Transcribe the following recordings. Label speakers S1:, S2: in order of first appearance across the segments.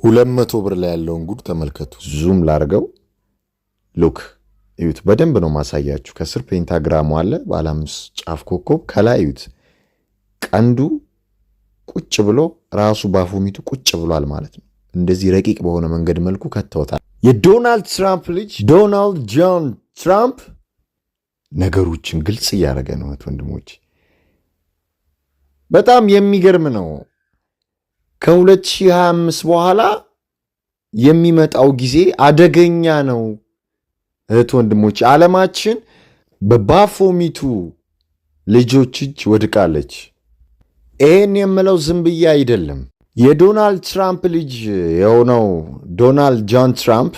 S1: 200 ብር ላይ ያለውን ጉድ ተመልከቱ። ዙም ላርገው። ሉክ እዩት። በደንብ ነው ማሳያችሁ። ከስር ፔንታግራሙ አለ ባለ 5 ጫፍ ኮከብ፣ ከላይ እዩት። ቀንዱ ቁጭ ብሎ ራሱ ባፎሚቱ ቁጭ ብሏል ማለት ነው። እንደዚህ ረቂቅ በሆነ መንገድ መልኩ ከተውታል። የዶናልድ ትራምፕ ልጅ ዶናልድ ጆን ትራምፕ ነገሮችን ግልጽ እያደረገ ነው ወንድሞች። በጣም የሚገርም ነው። ከ2025 በኋላ የሚመጣው ጊዜ አደገኛ ነው እህት ወንድሞች። ዓለማችን በባፎሚቱ ልጆች እጅ ወድቃለች። ይህን የምለው ዝም ብዬ አይደለም። የዶናልድ ትራምፕ ልጅ የሆነው ዶናልድ ጆን ትራምፕ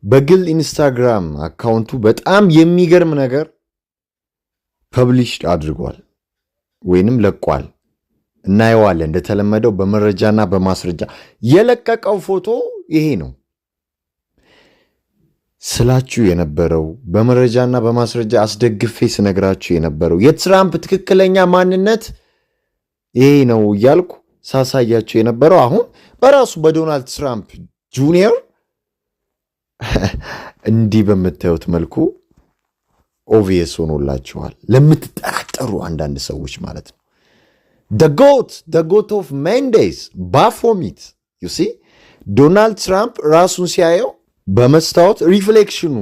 S1: በግል ኢንስታግራም አካውንቱ በጣም የሚገርም ነገር ፐብሊሽ አድርጓል ወይንም ለቋል። እናየዋለን። እንደተለመደው በመረጃና በማስረጃ የለቀቀው ፎቶ ይሄ ነው ስላችሁ የነበረው፣ በመረጃና በማስረጃ አስደግፌ ስነግራችሁ የነበረው የትራምፕ ትክክለኛ ማንነት ይሄ ነው እያልኩ ሳሳያችሁ የነበረው አሁን በራሱ በዶናልድ ትራምፕ ጁኒየር እንዲህ በምታዩት መልኩ ኦቪየስ ሆኖላችኋል። ለምትጠራጠሩ አንዳንድ ሰዎች ማለት ነው። the goat of Mendes ባፎሚት you see ዶናልድ ትራምፕ ራሱን ሲያየው በመስታወት ሪፍሌክሽኑ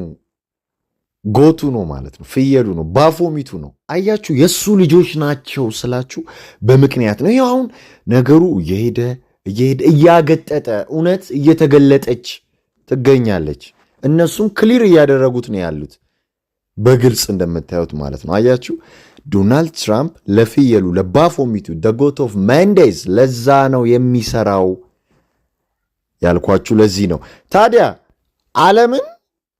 S1: ጎቱ ነው ማለት ነው። ፍየሉ ነው፣ ባፎሚቱ ነው። አያችሁ፣ የሱ ልጆች ናቸው ስላችሁ በምክንያት ነው። ይሄው አሁን ነገሩ እየሄደ እያገጠጠ እውነት እየተገለጠች ትገኛለች። እነሱም ክሊር እያደረጉት ነው ያሉት በግልጽ እንደምታዩት ማለት ነው። አያችሁ፣ ዶናልድ ትራምፕ ለፍየሉ ለባፎሚቱ the goat of Mendes ለዛ ነው የሚሰራው ያልኳችሁ ለዚህ ነው። ታዲያ ዓለምን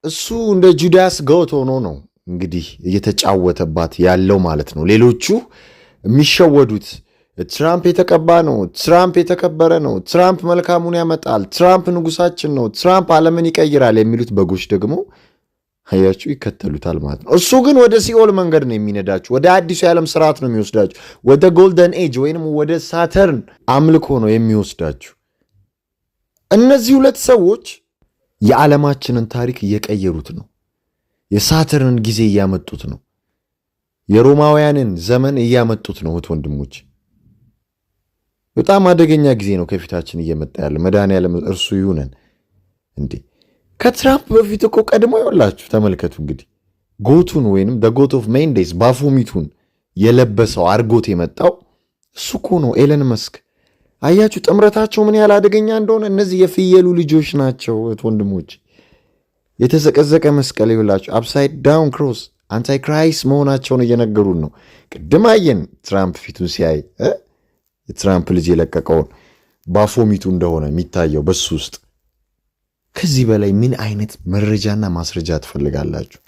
S1: እሱ እንደ ጁዳስ ጎት ሆኖ ነው እንግዲህ እየተጫወተባት ያለው ማለት ነው። ሌሎቹ የሚሸወዱት ትራምፕ የተቀባ ነው፣ ትራምፕ የተከበረ ነው፣ ትራምፕ መልካሙን ያመጣል፣ ትራምፕ ንጉሳችን ነው፣ ትራምፕ ዓለምን ይቀይራል የሚሉት በጎች ደግሞ አያችሁ ይከተሉታል ማለት ነው። እሱ ግን ወደ ሲኦል መንገድ ነው የሚነዳችሁ፣ ወደ አዲሱ የዓለም ስርዓት ነው የሚወስዳችሁ፣ ወደ ጎልደን ኤጅ ወይንም ወደ ሳተርን አምልኮ ነው የሚወስዳችሁ። እነዚህ ሁለት ሰዎች የዓለማችንን ታሪክ እየቀየሩት ነው። የሳተርንን ጊዜ እያመጡት ነው። የሮማውያንን ዘመን እያመጡት ነው ወንድሞች። በጣም አደገኛ ጊዜ ነው ከፊታችን እየመጣ ያለ። መድኃኒዓለም እርሱ ይሁነን። እንዴ ከትራምፕ በፊት እኮ ቀድሞ ይወላችሁ ተመልከቱ እንግዲህ ጎቱን ወይንም the goat of Mendes ባፎሚቱን የለበሰው አርጎት የመጣው እሱ እኮ ነው፣ ኤለን መስክ። አያችሁ ጥምረታቸው ምን ያህል አደገኛ እንደሆነ። እነዚህ የፍየሉ ልጆች ናቸው ወንድሞች። የተዘቀዘቀ መስቀል ይውላችሁ፣ አፕሳይድ ዳውን ክሮስ፣ አንታይ ክራይስት መሆናቸውን እየነገሩን ነው። ቅድም አየን ትራምፕ ፊቱን ሲያይ የትራምፕ ልጅ የለቀቀውን ባፎሚቱ እንደሆነ የሚታየው በሱ ውስጥ። ከዚህ በላይ ምን አይነት መረጃና ማስረጃ ትፈልጋላችሁ?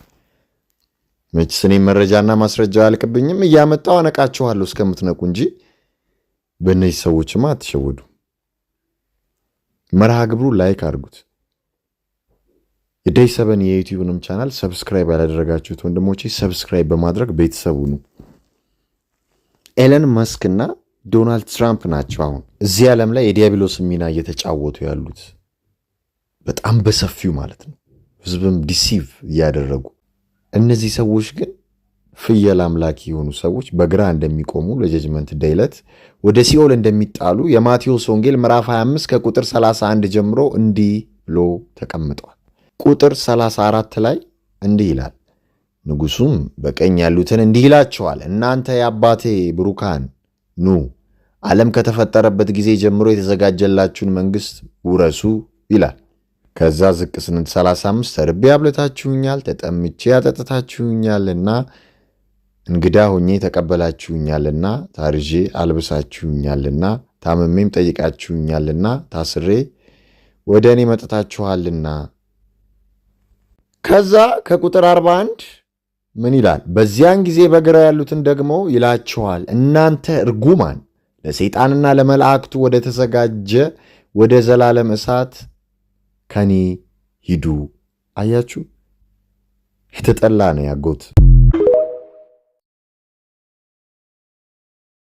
S1: መችስ እኔም መረጃና ማስረጃ አያልቅብኝም፣ እያመጣው አነቃችኋለሁ እስከምትነቁ እንጂ በእነዚህ ሰዎችማ አትሸወዱ። መርሃ ግብሩ ላይክ አድርጉት። የዴይ 7 የዩቲዩብንም ቻናል ሰብስክራይብ ያላደረጋችሁት ወንድሞቼ ሰብስክራይብ በማድረግ ቤተሰቡ ነው። ኤለን መስክ እና ዶናልድ ትራምፕ ናቸው አሁን እዚህ ዓለም ላይ የዲያብሎስ ሚና እየተጫወቱ ያሉት በጣም በሰፊው ማለት ነው። ህዝብም ዲሲቭ እያደረጉ። እነዚህ ሰዎች ግን ፍየል አምላኪ የሆኑ ሰዎች በግራ እንደሚቆሙ ለጀጅመንት ዴይ ዕለት ወደ ሲኦል እንደሚጣሉ የማቴዎስ ወንጌል ምዕራፍ 25 ከቁጥር 31 ጀምሮ እንዲህ ብሎ ተቀምጧል። ቁጥር 34 ላይ እንዲህ ይላል፣ ንጉሱም በቀኝ ያሉትን እንዲህ ይላቸዋል፣ እናንተ የአባቴ ብሩካን ኑ፣ ዓለም ከተፈጠረበት ጊዜ ጀምሮ የተዘጋጀላችሁን መንግስት ውረሱ ይላል። ከዛ ዝቅ ስንት 35 ተርቤ አብልታችሁኛል፣ ተጠምቼ ያጠጥታችሁኛልና፣ እንግዳ ሆኜ ተቀበላችሁኛልና፣ ታርዤ አልብሳችሁኛልና፣ ታመሜም ጠይቃችሁኛልና፣ ታስሬ ወደ እኔ መጥታችኋልና። ከዛ ከቁጥር 41 ምን ይላል? በዚያን ጊዜ በግራ ያሉትን ደግሞ ይላቸዋል፣ እናንተ እርጉማን ለሰይጣንና ለመላእክቱ ወደ ተዘጋጀ ወደ ዘላለም እሳት ከኔ ሂዱ። አያችሁ፣ የተጠላ ነው ያጎት